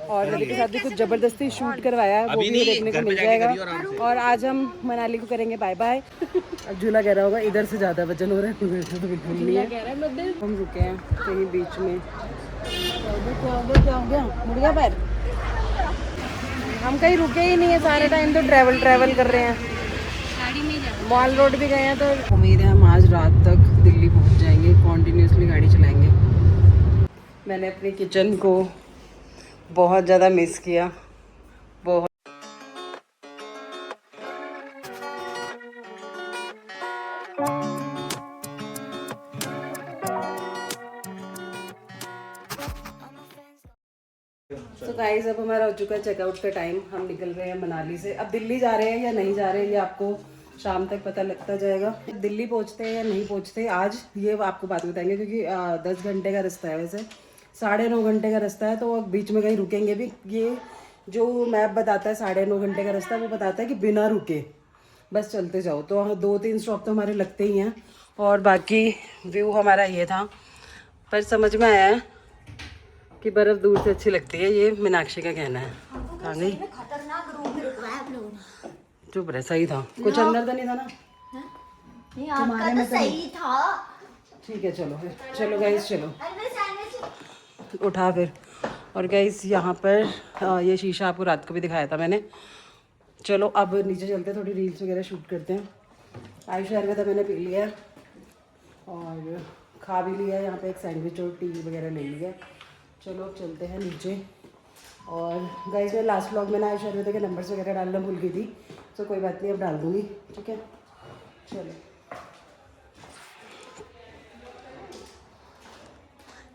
और रवि के साथ भी कुछ ज़बरदस्ती शूट करवाया है, वो भी देखने को मिल जाएगा। और आज हम मनाली को करेंगे बाय बाय। अब झूला कह रहा होगा इधर से ज़्यादा वजन हो रहा है, उधर से तो बिल्कुल नहीं है। हम रुके हैं कहीं बीच में। क्या हो गया, मुड़ गया पैर? हम कहीं रुके ही नहीं है, सारे टाइम तो ट्रैवल कर रहे हैं। मॉल रोड भी गए हैं, तो उम्मीद है हम आज रात तक दिल्ली पहुंच जाएंगे। कॉन्टिन्यूसली गाड़ी चलाएंगे। मैंने अपनी किचन को बहुत ज़्यादा मिस किया, बहुत। तो गाइस अब हमारा हो चुका है चेकआउट का टाइम। हम निकल रहे हैं मनाली से। अब दिल्ली जा रहे हैं या नहीं जा रहे हैं ये आपको शाम तक पता लगता जाएगा। दिल्ली पहुंचते हैं या नहीं पहुंचते आज ये आपको बात बताएंगे, क्योंकि 10 घंटे का रास्ता है, वैसे 9.5 घंटे का रास्ता है। तो बीच में कहीं रुकेंगे भी। ये जो मैप बताता है 9.5 घंटे का रास्ता, वो बताता है कि बिना रुके बस चलते जाओ। तो 2-3 स्टॉप तो हमारे लगते ही हैं। और बाकी व्यू हमारा ये था, पर समझ में आया है कि बर्फ दूर से अच्छी लगती है, ये मीनाक्षी का कहना है। कहाँ गई? चुप रहे, सही था, कुछ अंदर तो नहीं था ना? नहीं, आपका तो सही था। ठीक है चलो फिर, चलो गाइस चलो उठा फिर। और गाइस यहाँ पर ये शीशा आपको रात को भी दिखाया था मैंने। चलो अब नीचे चलते हैं, थोड़ी रील्स वगैरह शूट करते हैं। आयुष आयुर्वेदा मैंने पी लिया और खा भी लिया। यहाँ पे एक सैंडविच और टी वगैरह ले लिया। चलो अब चलते हैं नीचे। और गाइस मैं लास्ट व्लॉग में ना आयुष आयुर्वेदा के नंबर्स वगैरह डालना भूल गई थी, तो कोई बात नहीं, अब डाल दूँगी। ठीक है चलो।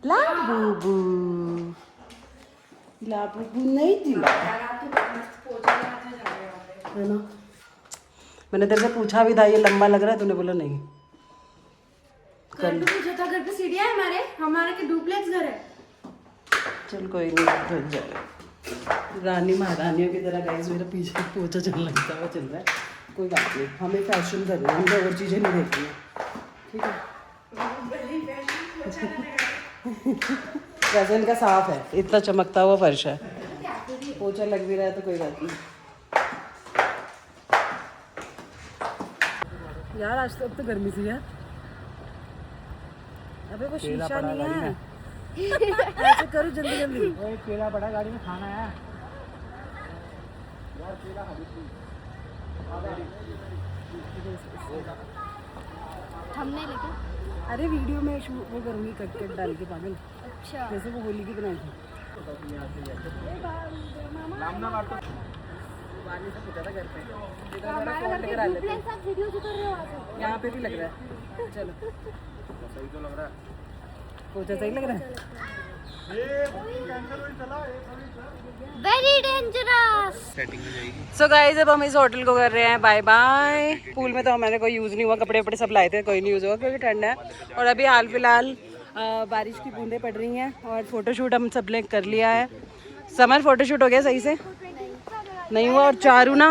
लाबूबू नहीं दिला है ना? मैंने तेरे से पूछा भी था ये लंबा लग रहा है, तूने बोला नहीं। कल पूछा था, घर पे सीढ़ियाँ है हमारे के डुप्लेक्स घर है। चल कोई नहीं, ढक जाएगा। रानी महारानियों की तरह गाइस मेरा पीछे पोछा चलने लगता हुआ चल रहा है। कोई बात नहीं, हमें फैशन करना है, हमें और चीज़ें नहीं देखनी है। ठीक है वैसे इनका साफ है, इतना चमकता हुआ फर्श है, पोछा लग भी रहा है तो कोई बात नहीं। यार आज तो अब तो गर्मी सी है। अबे वो शीशा नहीं है। ऐसे करो जल्दी जल्दी। ओए केला पड़ा गाड़ी में, खाना है यार, केला खा ली। हमने लेके अरे वीडियो में वो करूँगी कट डाल के पागल। अच्छा जैसे वो होली की बनाई थी। पूछा था घर पे, यहाँ पे भी लग रहा है। चलो सही तो लग रहा है, पोछा सही लग रहा है। Very dangerous. सो गाइस अब हम इस होटल को कर रहे हैं बाय बाय। पूल में तो हमारे कोई यूज़ नहीं हुआ, कपड़े वपड़े सब लाए थे, कोई नहीं यूज़ हुआ क्योंकि ठंड है। और अभी हाल फिलहाल बारिश की बूंदें पड़ रही हैं। और फोटोशूट हम सब ने कर लिया है। समर फोटोशूट हो गया सही से? नहीं हुआ। और चारू ना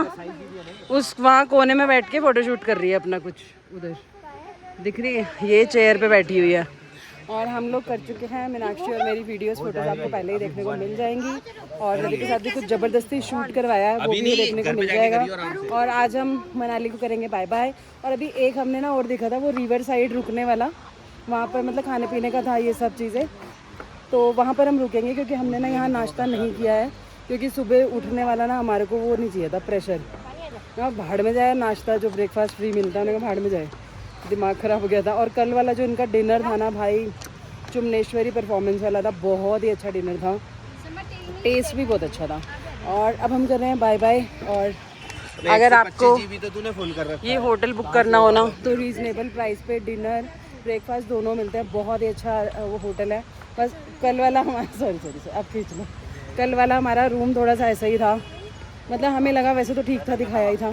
उस वहाँ कोने में बैठ के फोटोशूट कर रही है अपना, कुछ उधर दिख रही है, ये चेयर पे बैठी हुई है। और हम लोग कर चुके हैं, मीनाक्षी और मेरी वीडियोस फोटोज आपको पहले ही देखने को मिल जाएंगी। और रवि के साथ भी कुछ ज़बरदस्ती शूट करवाया है, वो भी देखने को मिल जाएगा। और आज हम मनाली को करेंगे बाय बाय। और अभी एक हमने ना और देखा था, वो रिवर साइड रुकने वाला, वहाँ पर मतलब खाने पीने का था ये सब चीज़ें, तो वहाँ पर हम रुकेंगे। क्योंकि हमने ना यहाँ नाश्ता नहीं किया है, क्योंकि सुबह उठने वाला ना हमारे को वो नहीं चाहिए था प्रेशर। हाँ भाड़ में जाए नाश्ता, जो ब्रेकफास्ट फ्री मिलता है उन्हें भाड़ में जाए, दिमाग ख़राब हो गया था। और कल वाला जो इनका डिनर था ना भाई, चुमनेश्वरी परफॉर्मेंस वाला था, बहुत ही अच्छा डिनर था, टेस्ट भी बहुत अच्छा था। और अब हम कर रहे हैं बाय बाय। और अगर आपको तो तूने फुल कर रखा ये होटल बुक करना हो ना, तो रीज़नेबल प्राइस पे डिनर ब्रेकफास्ट दोनों मिलते हैं। बहुत ही अच्छा वो होटल है। बस कल वाला हमारा सॉरी अब खींच लो, कल वाला हमारा रूम थोड़ा सा ऐसा ही था, मतलब हमें लगा वैसे तो ठीक था, दिखाया ही था,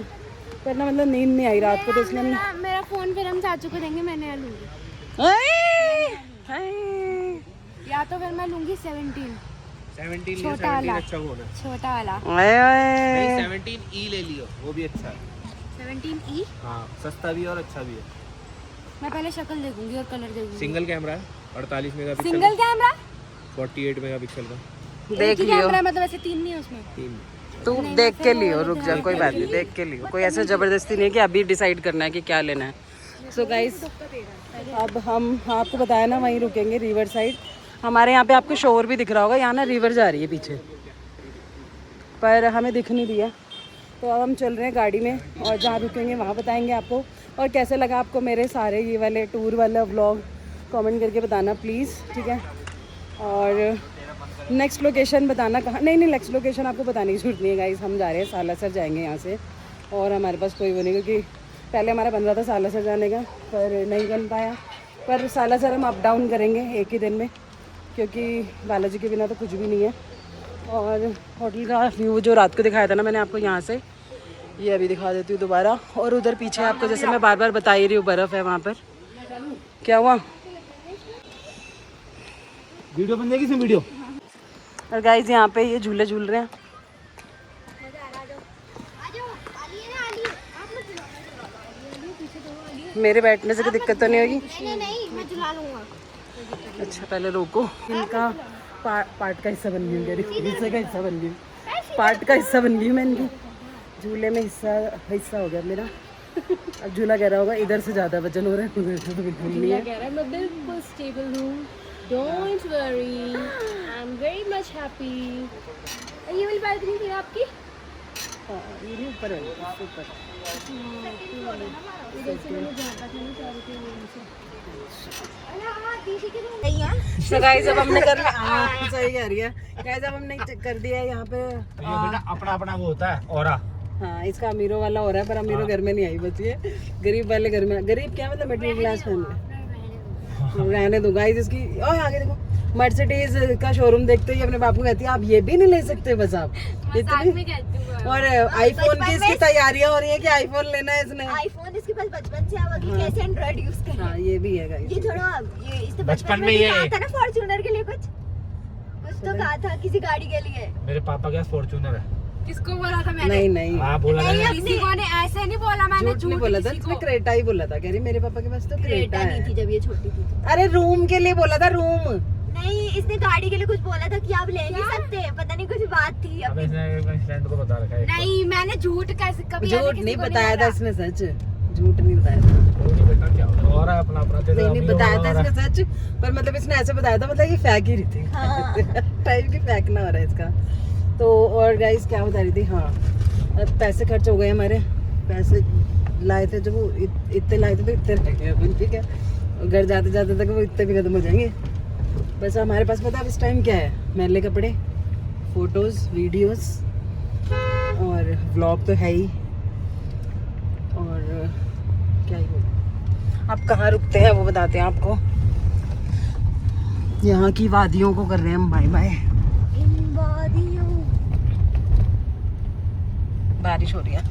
पर ना मतलब नींद नहीं आई रात को, तो इसलिए मेरा फोन फिर हम चाचू को देंगे, मैं नया लूंगी। या तो फिर मैं लूंगी 17 छोटा वाला, अच्छा फोन है, छोटा वाला 17E ले लियो, वो भी अच्छा है। 17E हाँ सस्ता भी है और अच्छा भी है। मैं पहले शक्ल देखूंगी और कलर देखूंगी। सिंगल कैमरा है, 48 मेगापिक्सल, सिंगल कैमरा 48 मेगापिक्सल का। देख लियो। कैमरा मतलब ऐसे 3 नहीं है उसमें। तू देख के लियो, रुक जा, कोई बात नहीं, देख के लियो। कोई ऐसा जबरदस्ती नहीं है कि अभी डिसाइड करना है कि क्या लेना है। सो गाइस, अब हम आपको बताया ना, वहीं रुकेंगे रिवर साइड। हमारे यहाँ पे आपको शोर भी दिख रहा होगा, यहाँ ना रिवर जा रही है पीछे, पर हमें दिख नहीं दिया। तो अब हम चल रहे हैं गाड़ी में, और जहाँ रुकेंगे वहाँ बताएंगे आपको। और कैसे लगा आपको मेरे सारे ये वाले टूर वाला व्लॉग, कमेंट करके बताना प्लीज़, ठीक है। और नेक्स्ट लोकेशन बताना कहाँ। नहीं, नेक्स्ट लोकेशन आपको बताने की जरूरत नहीं है गाइस। हम जा रहे हैं सालासर, जाएंगे यहाँ से, और हमारे पास कोई वो नहीं, क्योंकि पहले हमारा बन रहा था सालासर जाने का, पर नहीं बन पाया। पर सालासर हम अप डाउन करेंगे एक ही दिन में, क्योंकि बालाजी के बिना तो कुछ भी नहीं है। और होटल का व्यू जो रात को दिखाया था ना मैंने आपको, यहाँ से ये अभी दिखा देती हूँ दोबारा। और उधर पीछे आपको, जैसे मैं बार बार बता ही रही हूँ, बर्फ़ है वहाँ पर। क्या हुआ? वीडियो बन जाएगी इसमें, वीडियो। और गाइस यहाँ पे ये झूले झूल रहे हैं। मेरे बैठने से कोई दिक्कत तो नहीं होगी? नहीं, मैं झुला लूंगा। अच्छा, पहले रोको। इनका पार्ट का हिस्सा बन गई, हिस्से का हिस्सा बन गई, पार्ट का हिस्सा बन गई मैं इनकी। झूले में हिस्सा हो गया मेरा। अब झूला कह रहा होगा इधर से ज़्यादा वजन हो रहा है, उधर से तो बिल्कुल नहीं है। कह रहा है मैं बिल्कुल स्टेबल हूँ, don't worry, I am very much happy. ये वाली बालकनी थी आपकी? हाँ, ये नहीं, ऊपर है, ऊपर। तो गाइस अब हमने कर लिया, सही कह रही है गाइस, अब हमने कर दिया है यहाँ पे। बेटा अपना अपना वो होता है और हाँ, इसका अमीरों वाला हो रहा है, पर अमीरों घर में नहीं आई बची है, गरीब वाले घर में। गरीब क्या मतलब, मिडिल क्लास फैमिली। रहने दो गाइस इसकी। और आगे देखो, मर्सिडीज का शोरूम देखते ही अपने बापू कहती है आप ये भी नहीं ले सकते बस आप इतनी। और आईफोन की इसकी तैयारियां हो रही है कि आईफोन लेना है इसने। आईफोन इसके पास बचपन से, अब अगली कैसे एंड्रॉइड यूज कर। हाँ, ये भी है गाइस। ये छोड़ो, अब ये इसने बचपन में ये कहा था ना फॉर्च्यूनर के लिए कुछ तो कहा था किसी गाड़ी के लिए। मेरे पापा के पास फॉर्च्यूनर है। किसको बोला था मैंने? नहीं हाँ बोला नहीं, किसी को ने ऐसे नहीं बोला, मैंने झूठ नहीं बोला था, इसने क्रेटा ही बोला था। कह रही मेरे पापा के पास तो क्रेटा नहीं थी है। जब ये छोटी थी। अरे रूम के लिए बोला था, रूम नहीं, इसने गाड़ी के लिए कुछ बोला था कि आप ले नहीं सकते, पता नहीं कुछ बात थी। अब इसने अपने फ्रेंड को बता रखा है। नहीं, मैंने झूठ कैसे कभी झूठ नहीं बताया था इसने, सच झूठ नहीं बताया था। बेटा क्या और है अपना अपना नहीं बताया था इसने सच, पर मतलब इसने ऐसे बताया था, मतलब ये फेक ही रही थी टाइप की फेक ना हो रहा है इसका। तो और गाइस क्या बता रही थी, हाँ अब पैसे खर्च हो गए हमारे, पैसे लाए थे जब वो इतने लाए थे तो इतने रह गए अपन, ठीक है। घर जाते जाते तक वो इतने भी खत्म हो जाएंगे। बस हमारे पास पता है इस टाइम क्या है, मैले कपड़े, फोटोज़, वीडियोस और व्लॉग तो है ही। और क्या ही बोलूं, आप कहाँ रुकते हैं वो बताते हैं आपको। यहाँ की वादियों को कर रहे हैं हम बाय बाय। बारिश हो रही है,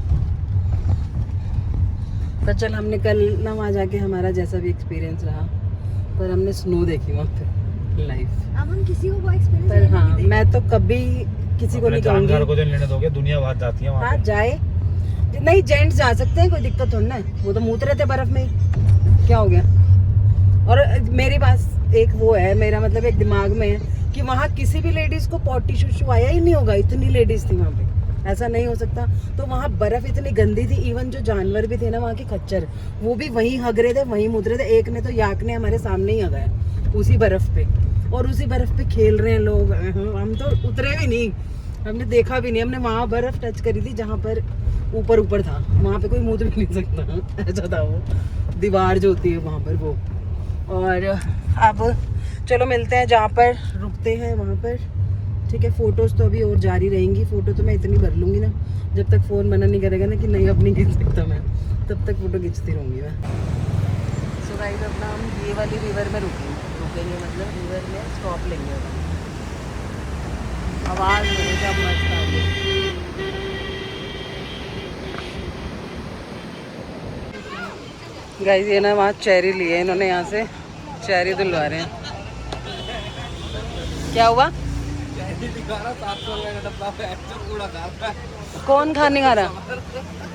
पर चल हमने कल ना वहाँ जाके हमारा जैसा भी एक्सपीरियंस रहा, पर हमने स्नो देखी वहाँ पे लाइव। अब हम किसी को वो एक्सपीरियंस पर हाँ, मैं तो कभी किसी को नहीं कहूँगी को लेने दोगे, दुनिया बाहर जाती है वहाँ हाँ जाए। नहीं, जेंट्स जा सकते हैं, कोई दिक्कत थोड़ी ना है, वो तो मूत रहे थे बर्फ में, क्या हो गया। और मेरे पास एक वो है, मेरा मतलब एक दिमाग में है कि वहाँ किसी भी लेडीज को पॉटी शूशू आया ही नहीं होगा, इतनी लेडीज थी वहाँ पे, ऐसा नहीं हो सकता। तो वहाँ बर्फ इतनी गंदी थी, इवन जो जानवर भी थे ना वहाँ के खच्चर, वो भी वहीं हग रहे थे, वहीं मुद रहे थे। एक ने तो याक ने हमारे सामने ही हगाया उसी बर्फ पे, और उसी बर्फ पे खेल रहे हैं लोग। हम तो उतरे भी नहीं, हमने देखा भी नहीं, हमने वहाँ बर्फ टच करी थी जहाँ पर ऊपर ऊपर था, वहाँ पे कोई मुद भी नहीं सकता, ऐसा था वो दीवार जो होती है वहाँ पर वो। और अब चलो मिलते हैं जहाँ पर रुकते हैं वहाँ पर, ठीक है। फ़ोटोज़ तो अभी और जारी रहेंगी, फ़ोटो तो मैं इतनी भर लूँगी ना, जब तक फ़ोन मना नहीं करेगा ना कि नहीं अब नहीं खींच सकता मैं, तब तक फ़ोटो खींचती रहूँगी मैं। सो गाइस अपना हम ये वाली रिवर में रुकेंगे, मतलब रिवर में स्टॉप लेंगे। आवाज़ क्या मस्त आ रही है। गाइस ये ना वहाँ चेरी लिए इन्होंने, यहाँ से चेरी दिलवा रहे हैं। क्या हुआ? कौन खा नहीं खा रहा?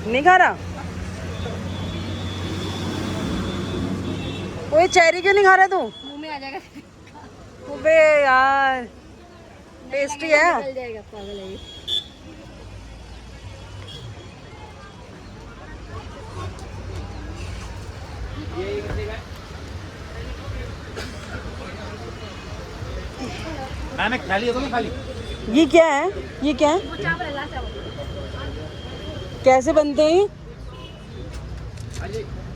नहीं खा रहा? वो चेरी क्यों नहीं खा रहा तू? मुंह में आ जाएगा। अबे यार टेस्टी है। निकल जाएगा, पागल है ये। मैंने खा लिया तो नहीं खाली। ये क्या है? ये क्या है? चावल है, लाल चावल। कैसे बनते हैं?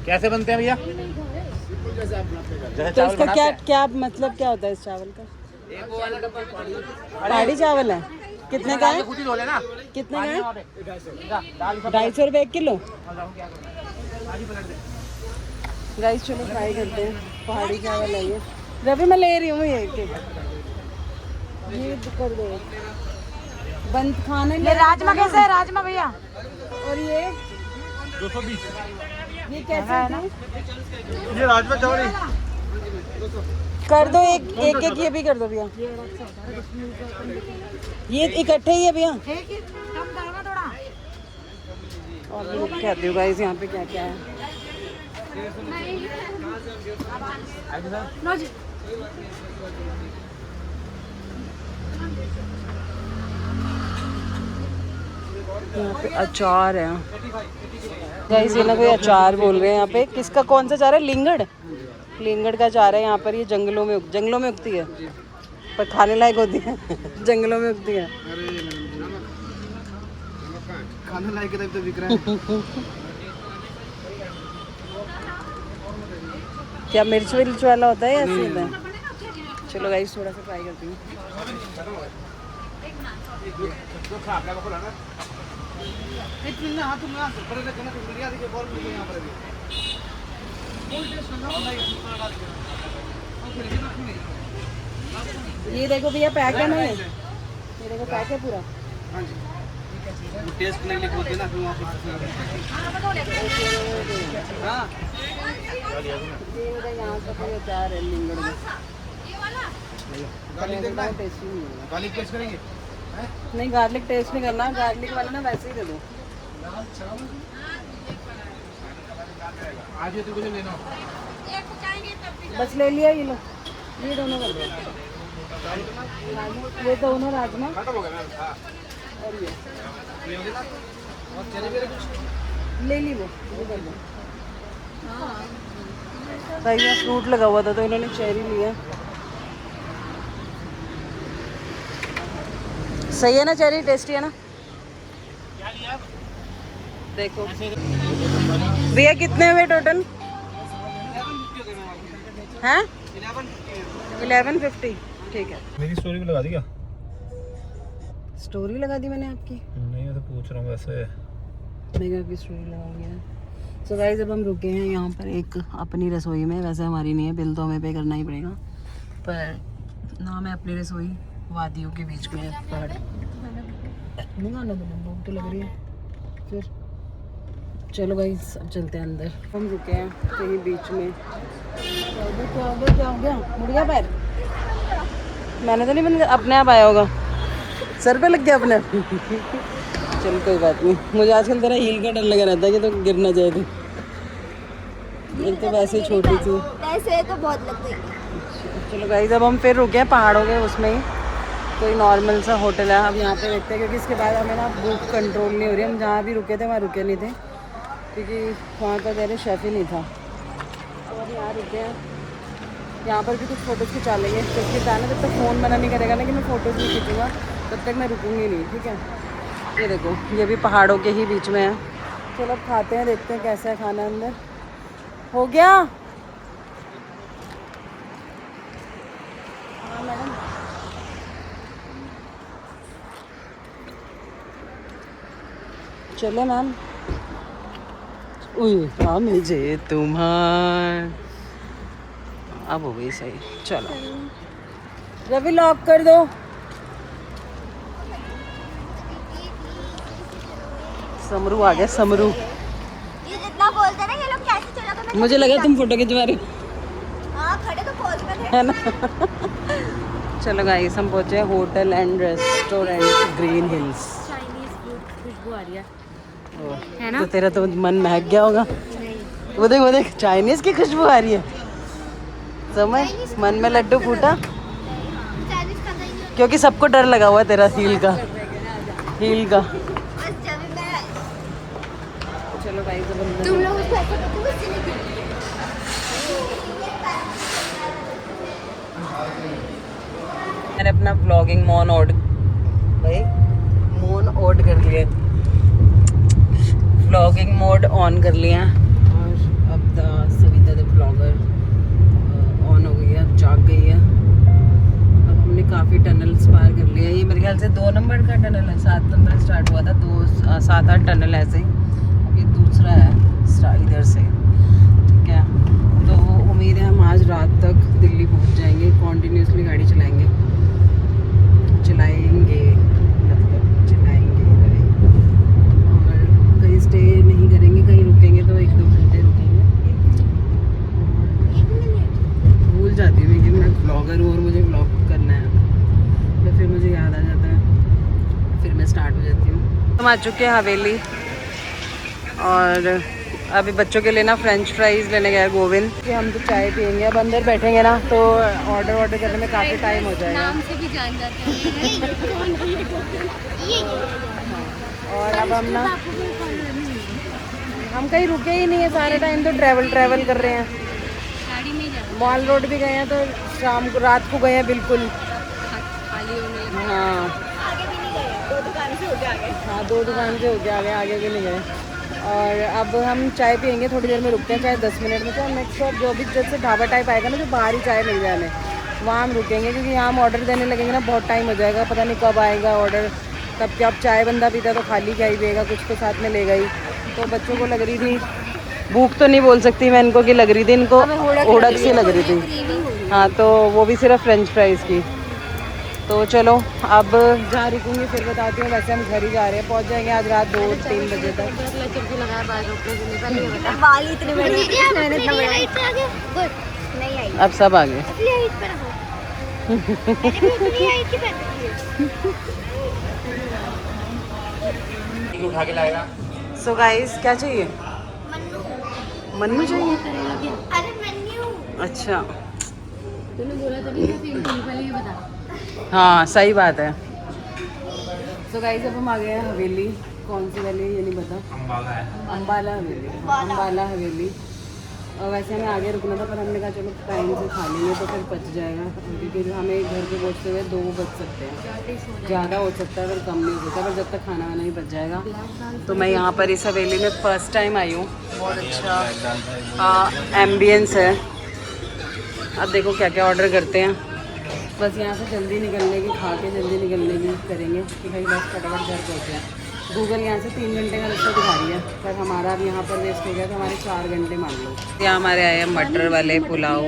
कैसे बनते हैं भैया? तो इसका क्या क्या मतलब क्या होता है इस चावल का? पहाड़ी चावल है। कितने का है? कितने का है? 250 रुपये 1 किलो। गाइस चलो ट्राई करते हैं। पहाड़ी चावल है ये। रवि मैं ले रही हूँ ये कर दो। बंद खाना। ये राजमा कैसे है? राजमा भैया। और ये 220। ये कैसे है ना? ये राजमा चावल कर दो एक एक एक ये भी कर दो भैया। ये इकट्ठे ही है भैया। और भी कहती हूँ गाइस यहाँ पे क्या क्या है। यहाँ पे अचार है गाइस। ये ना कोई अचार बोल रहे हैं यहाँ पे। किसका कौन सा अचार है? लिंगड़। लिंगड़ का अचार है यहाँ पर। ये जंगलों में उगती है पर खाने लायक होती है। जंगलों में उगती है। खाने लायक तो बिक रहा है। क्या मिर्च विर्च वाला होता है या ऐसे होता है? चलो गाइस थोड़ा सा ट्राई करती हूँ। ये देखो भैया पैक है ना। ये देखो पैक है पूरा। टेस्ट नहीं लिखोगे ना फिर वहाँ पे। हाँ यहाँ का कोई अचार है लिंगड़ में। गार्लिक टेस्ट करेंगे? नहीं गार्लिक टेस्ट नहीं करना। गार्लिक वाला ना वैसे ही दे दो। आज ये तो कुछ लेना। बस ले लिया ये लो। ये दोनों कर दो। ये दोनों राजमा और ये ले ली वो कर दो। भाई यहाँ फ्रूट लगा हुआ था तो इन्होंने चेरी लिया। सही है ना? चेरी टेस्टी है ना? देखो भैया कितने हुए टोटल? हैं 1150। ठीक है। मेरी स्टोरी भी लगा दी क्या? स्टोरी लगा दी मैंने आपकी? नहीं मैं तो पूछ रहा हूँ वैसे। मैं आपकी स्टोरी लगाऊंगी। सो गाइस अब हम रुके हैं यहाँ पर एक अपनी रसोई में। वैसे हमारी नहीं है, बिल तो हमें पे करना ही पड़ेगा। पर नाम है अपनी रसोई, वादियों के बीच में पहाड़। नहीं खाना तो भूख तो लग रही है। फिर चलो गाइस अब चलते हैं अंदर। हम रुके हैं कहीं बीच में। क्या हो गया? मुड़ गया पैर? मैंने तो नहीं बन अपने आप आया होगा। सर पे लग गया अपने। चल कोई बात नहीं। मुझे आजकल तेरा हील का डर लगा रहता है कि तो गिर ना जाए। तो एक तो वैसे ही छोटी थी। वैसे तो बहुत लग गई। चलो गाइस अब हम फिर रुके हैं पहाड़ों के उसमें ही। कोई नॉर्मल सा होटल है। अब यहाँ पे देखते हैं क्योंकि इसके बाद हमें ना भूख कंट्रोल नहीं हो रही। हम जहाँ भी रुके थे वहाँ रुके नहीं थे क्योंकि वहाँ का मेरे शेफ़ ही नहीं था। तो अब यहाँ रुके हैं। यहाँ पर भी कुछ फ़ोटोज़ खिंचा लेंगे क्योंकि ताना जब तक फ़ोन मना नहीं करेगा ना कि मैं फ़ोटोज़ नहीं खींचूँगा तब तक मैं रुकूँगी नहीं। ठीक है। ये देखो ये भी पहाड़ों के ही बीच में है। चलो अब खाते हैं, देखते हैं कैसा है खाना। अंदर हो गया? हाँ मैडम। चले मैम। हाँ मुझे तुम्हार अब हो गई सही। चलो रवि लॉक कर दो। समरू आ गया। समरू ये जितना बोलते हैं ना ये लोग कैसे चला तो मैं। मुझे लगा तुम फोटो खिंचवा रही हो। हाँ खड़े तो पोज में थे। है ना? चलो गाइस हम पहुंचे hotel and restaurant Green Hills. Chinese food खुशबू आ रही है तो तेरा तो मन महक गया होगा। वो देख चाइनीज की खुशबू आ रही है। समझ मन में लड्डू फूटा। चाइनीज खाता ही नहीं क्योंकि सबको डर लगा हुआ है तेरा हील का। चलो भाई तुम लोग उसको ऐसा करते हो, उससे नहीं गिरती। मैंने अपना व्लॉगिंग मोड कर लिया, व्लॉगिंग मोड ऑन कर लिया और अब सविता द ब्लॉगर ऑन हो गई है, अब जाग गई है। अब हमने काफ़ी टनल्स पार कर लिया। ये मेरे ख्याल से 2 नंबर का टनल है, 7 नंबर स्टार्ट हुआ था, 7-8 टनल ऐसे ही। अब ये दूसरा है इधर से, ठीक है। तो उम्मीद है हम आज रात तक दिल्ली पहुंच जाएंगे। कॉन्टीन्यूसली गाड़ी चलाएंगे और कहीं स्टे नहीं करेंगे, कहीं रुकेंगे तो 1-2 घंटे रुकेंगे। भूल जाती हूँ कि मैं ब्लॉगर हूँ और मुझे ब्लॉग करना है, तो फिर मुझे याद आ जाता है, फिर मैं स्टार्ट हो जाती हूँ। हम आ चुके हैं हवेली और अभी बच्चों के लिए ना फ्रेंच फ्राइज़ लेने गया गोविंद कि हम तो चाय पियेंगे। अब अंदर बैठेंगे ना तो ऑर्डर करने में काफ़ी टाइम हो जाएगा। नाम से भी जान जाते हैं। और अब हम कहीं रुके ही नहीं है, सारे टाइम तो ट्रैवल कर रहे हैं। गाड़ी में जाना, मॉल रोड भी गए हैं, तो शाम को रात को गए हैं बिल्कुल। खाली होने। हाँ आगे भी नहीं गए, 2 दुकान से होके आ गए। हाँ 2 दुकान से होके आगे भी नहीं गए। और अब हम चाय पियेंगे, थोड़ी देर में रुकते हैं, चाहे 10 मिनट में। तो नेक्स्ट स्टॉप जो भी जैसे ढाबा टाइप आएगा ना, जो बाहर ही चाय मिल जाए हमें, वहाँ हम रुकेंगे। क्योंकि यहाँ हम ऑर्डर देने लगेंगे ना, बहुत टाइम हो जाएगा, पता नहीं कब आएगा ऑर्डर। तब क्या, अब चाय बंदा पीता तो खाली क्या ही पिएगा, कुछ तो साथ में लेगा ही। तो बच्चों को लग रही थी भूख, तो नहीं बोल सकती मैं इनको कि लग रही थी, इनको ओढ़क सी लग रही थी। हाँ तो वो भी सिर्फ फ्रेंच फ्राइज़ की। तो चलो अब जहाँ रुकूंगी फिर बताती हूँ। वैसे हम घर ही जा रहे हैं, पहुँच जाएंगे आज रात 2-3 बजे तक। बाल इतने बड़े, मैंने इतना बड़ा नहीं आई। अब सब आ गए। उठा के लाएगा। सो गाइस क्या चाहिए? मन्नू चाहिए? अरे मेन्यू। अच्छा तूने बोला था नहीं, फिर पहले ये बता। हाँ सही बात है। सो गाइस अब हम आ गए हैं हवेली। कौन सी वाली ये नहीं पता। अम्बाला हवेली। और वैसे हमें आगे रुकना था, पर हमने कहा चलो टाइम से खा लेंगे तो फिर बच जाएगा। क्योंकि हमें घर पे पहुँचते हुए 2 बज सकते हैं, ज़्यादा हो सकता है अगर कम नहीं हो सकता, पर जब तक खाना वाना ही बच जाएगा। तो मैं यहाँ पर इस हवेली में फ़र्स्ट टाइम आई हूँ। बहुत अच्छा एम्बियंस है। अब देखो क्या क्या ऑर्डर करते हैं। बस यहाँ से जल्दी निकलने की, खा के जल्दी निकलने की करेंगे कि भाई बस फटाफट घर पहुँचे। गूगल यहाँ से 3 घंटे का रास्ता दिखा रही है, पर हमारा अब यहाँ पर वेस्ट हो गया तो हमारे 4 घंटे मान लो। यहाँ हमारे आए हैं मटर वाले पुलाव,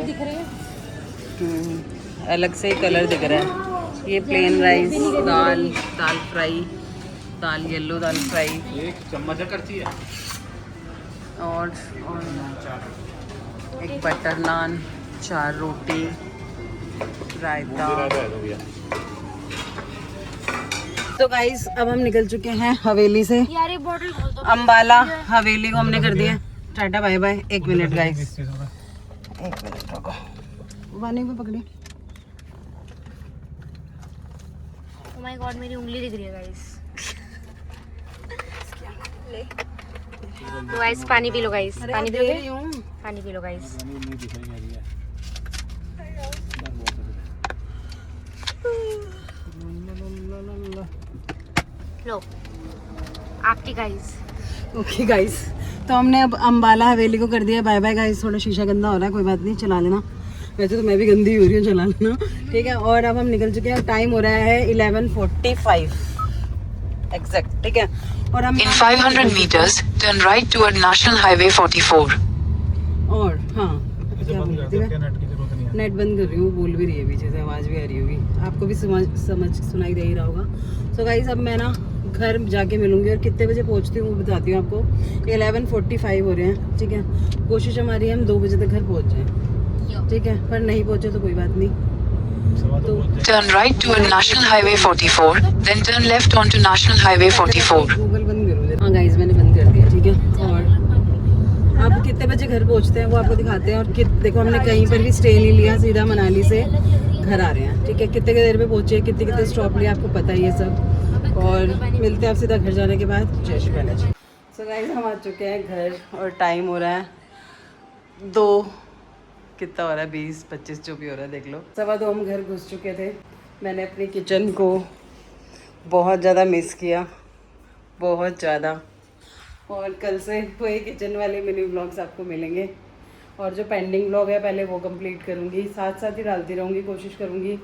अलग से ही कलर दिख रहा है। ये प्लेन राइस, दाल फ्राई, दाल येलो दाल फ्राई, 1 चम्मच करती है, और एक बटर नान, 4 रोटी, रायता। तो गाइस अब हम निकल चुके हैं हवेली से। यार ये बॉटल खोल दो। अम्बाला हवेली को हमने कर दिया tata bye bye. 1 minute guys, 1 minute रुको, वानी को पकड़िए। ओह माय गॉड, मेरी उंगली दिख रही है गाइस। तो गाइस पानी पी लो गाइस, पानी पी लो, पानी पी लो गाइस। लो आपकी गाइस। ओके गाइस, तो हमने अब अम्बाला हवेली को कर दिया बाय बाय गाइस। थोड़ा शीशा गंदा हो रहा है, कोई बात नहीं, चला लेना। वैसे तो मैं भी गंदी हो रही हूँ, चला लेना, ठीक है। और अब हम निकल चुके हैं, टाइम हो रहा है 11:45 एग्जैक्ट, ठीक है। और हम In 500 meters, turn right toward National Highway 44. और हाँ क्या बोलती है, नेट बंद कर रही हूँ, बोल भी रही है पीछे से, आवाज़ भी आ रही होगी, आपको भी समझ सुनाई दे ही रहा होगा। सो गाइस अब मैं ना घर जाके मिलूंगी, और कितने बजे पहुँचती हूँ वो बताती हूँ आपको। 11:45 हो रहे हैं, ठीक है। कोशिश हमारी है हम 2 बजे तक घर पहुँच जाएँ, ठीक है, पर नहीं पहुँचे तो कोई बात नहीं। तो Turn right toward National Highway 44, then turn left onto National Highway 44. Google बंद करो। हाँ गाइस मैंने बंद कर दिया, ठीक है। और अब कितने बजे घर पहुँचते हैं वो आपको दिखाते हैं। और देखो हमने कहीं पर भी स्टे नहीं लिया, सीधा मनाली से घर आ रहे हैं, ठीक है। कितने की देर में पहुँचे, कितने कितने स्टॉप लिए, आपको पता ही है सब। और मिलते हैं आप सीधा घर जाने के बाद। जय श्री बालाजी। सो गाइस हम आ चुके हैं घर और टाइम हो रहा है 2, कितना हो रहा है 20-25 जो भी हो रहा है देख लो। 2:15 हम घर घुस चुके थे। मैंने अपनी किचन को बहुत ज़्यादा मिस किया, बहुत ज़्यादा। और कल से वही किचन वाले मिनी व्लॉग्स आपको मिलेंगे। और जो पेंडिंग व्लॉग है पहले वो कंप्लीट करूँगी, साथ साथ ही डालती रहूँगी। कोशिश करूँगी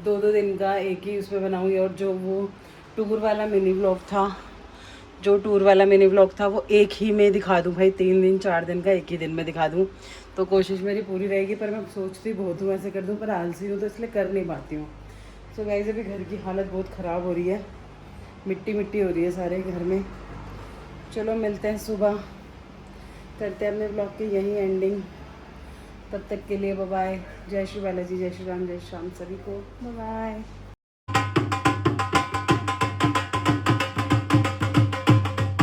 2-2 दिन का एक ही उसमें बनाऊँगी। और जो वो टूर वाला मिनी व्लॉग था वो एक ही में दिखा दूँ भाई। 3 दिन 4 दिन का एक ही दिन में दिखा दूँ, तो कोशिश मेरी पूरी रहेगी। पर मैं सोचती बहुत हूँ ऐसे कर दूँ, पर आलसी हूँ तो इसलिए कर नहीं पाती हूँ। सो गाइस अभी घर की हालत बहुत ख़राब हो रही है, मिट्टी मिट्टी हो रही है सारे घर में। चलो मिलते हैं सुबह, करते हैं अपने ब्लॉग की यही एंडिंग। तब तक के लिए बाय बाय। जय श्री बालाजी, जय श्री राम, जय श्री राम सभी को, बाय बाय।